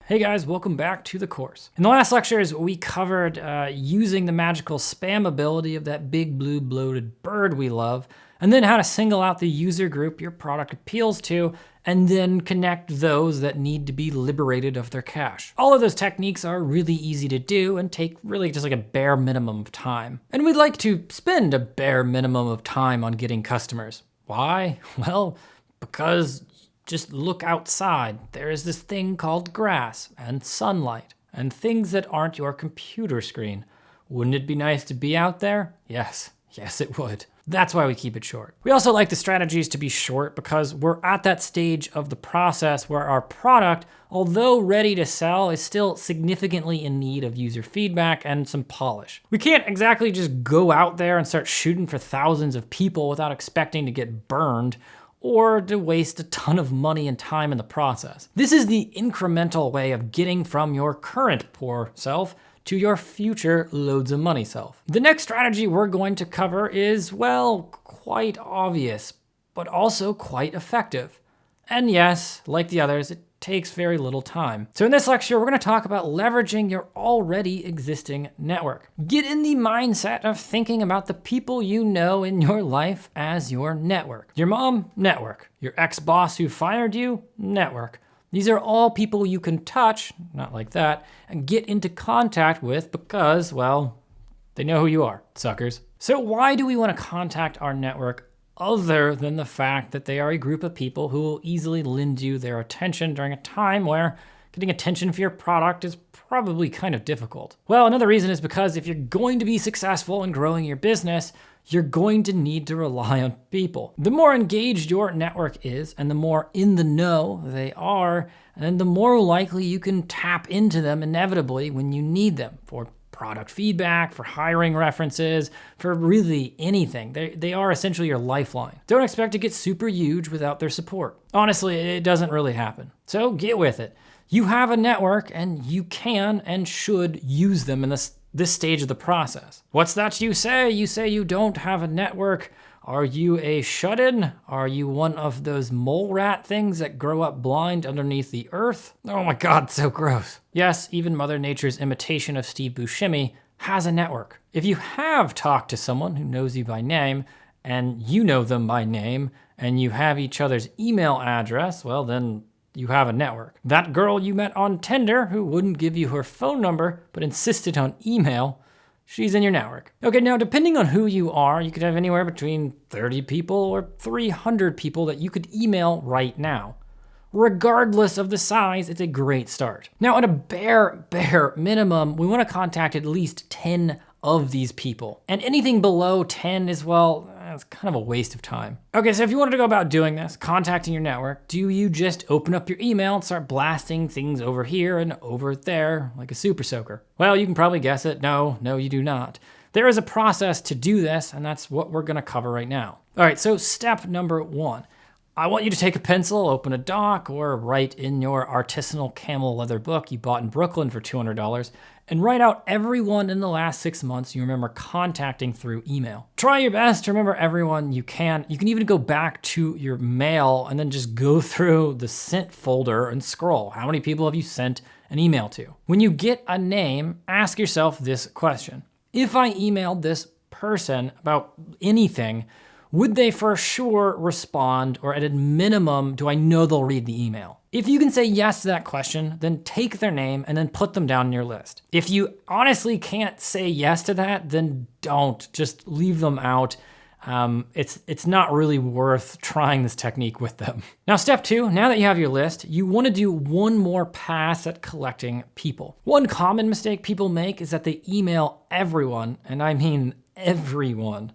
Hey guys, welcome back to the course. In the last lectures, we covered using the magical spam ability of that big blue bloated bird we love, and then how to single out the user group your product appeals to, and then connect those that need to be liberated of their cache. All of those techniques are really easy to do and take really just like a bare minimum of time. And we'd like to spend a bare minimum of time on getting customers. Why? Well, because just look outside. There is this thing called grass and sunlight and things that aren't your computer screen. Wouldn't it be nice to be out there? Yes, it would. That's why we keep it short. We also like the strategies to be short because we're at that stage of the process where our product, although ready to sell, is still significantly in need of user feedback and some polish. We can't exactly just go out there and start shooting for thousands of people without expecting to get burned or to waste a ton of money and time in the process. This is the incremental way of getting from your current poor self to your future loads of money self. The next strategy we're going to cover is, well, quite obvious, but also quite effective. And yes, like the others, it takes very little time. So in this lecture, we're gonna talk about leveraging your already existing network. Get in the mindset of thinking about the people you know in your life as your network. Your mom, network. Your ex-boss who fired you, network. These are all people you can touch, not like that, and get into contact with because, well, they know who you are, suckers. So why do we wanna contact our network other than the fact that they are a group of people who will easily lend you their attention during a time where getting attention for your product is probably kind of difficult? Well, another reason is because if you're going to be successful in growing your business, you're going to need to rely on people. The more engaged your network is and the more in the know they are, and the more likely you can tap into them inevitably when you need them for product feedback, for hiring references, for really anything. They are essentially your lifeline. Don't expect to get super huge without their support. Honestly, it doesn't really happen. So get with it. You have a network and you can and should use them in this stage of the process. What's that you say? You say you don't have a network. Are you a shut-in? Are you one of those mole rat things that grow up blind underneath the earth? Oh my God, so gross. Yes, even Mother Nature's imitation of Steve Buscemi has a network. If you have talked to someone who knows you by name, and you know them by name, and you have each other's email address, well then you have a network. That girl you met on Tinder who wouldn't give you her phone number but insisted on email, she's in your network. Okay, now depending on who you are, you could have anywhere between 30 people or 300 people that you could email right now. Regardless of the size, it's a great start. Now at a bare minimum, we wanna contact at least 10 of these people. And anything below 10 is, well, it's kind of a waste of time. Okay, so if you wanted to go about doing this, contacting your network, do you just open up your email and start blasting things over here and over there like a super soaker? Well, you can probably guess it. No, you do not. There is a process to do this, and that's what we're gonna cover right now. All right, so step number 1. I want you to take a pencil, open a doc, or write in your artisanal camel leather book you bought in Brooklyn for $200, and write out everyone in the last 6 months you remember contacting through email. Try your best to remember everyone you can. You can even go back to your mail and then just go through the sent folder and scroll. How many people have you sent an email to? When you get a name, ask yourself this question. If I emailed this person about anything, would they for sure respond, or at a minimum, do I know they'll read the email? If you can say yes to that question, then take their name and then put them down in your list. If you honestly can't say yes to that, then don't, just leave them out. It's not really worth trying this technique with them. Now, step 2, now that you have your list, you wanna do one more pass at collecting people. One common mistake people make is that they email everyone, and I mean everyone.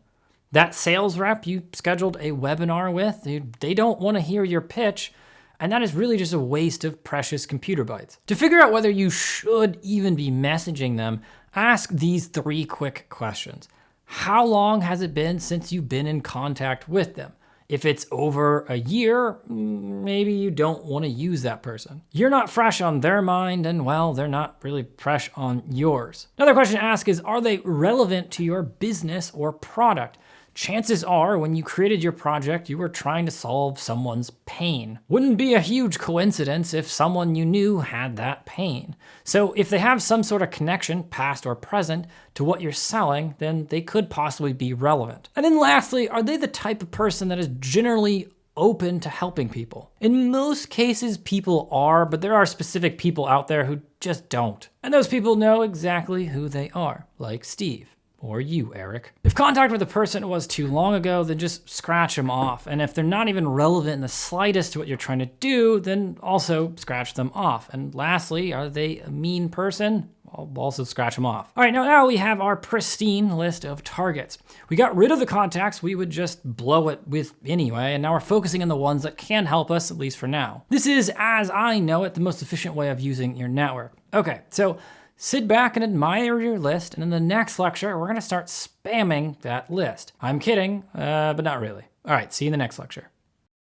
That sales rep you scheduled a webinar with, they don't want to hear your pitch, and that is really just a waste of precious computer bytes. To figure out whether you should even be messaging them, ask these 3 quick questions. How long has it been since you've been in contact with them? If it's over a year, maybe you don't want to use that person. You're not fresh on their mind, and well, they're not really fresh on yours. Another question to ask is, are they relevant to your business or product? chances are when you created your project, you were trying to solve someone's pain. Wouldn't be a huge coincidence if someone you knew had that pain. So if they have some sort of connection, past or present, to what you're selling, then they could possibly be relevant. And then lastly, are they the type of person that is generally open to helping people? In most cases, people are, but there are specific people out there who just don't. And those people know exactly who they are, like Steve. Or you, Eric. If contact with a person was too long ago, then just scratch them off. And if they're not even relevant in the slightest to what you're trying to do, then also scratch them off. And lastly, are they a mean person? I'll also scratch them off. All right, now we have our pristine list of targets. We got rid of the contacts we would just blow it with anyway, and now we're focusing on the ones that can help us, at least for now. This is, as I know it, the most efficient way of using your network. Okay, so sit back and admire your list, and in the next lecture, we're gonna start spamming that list. I'm kidding, but not really. All right, see you in the next lecture.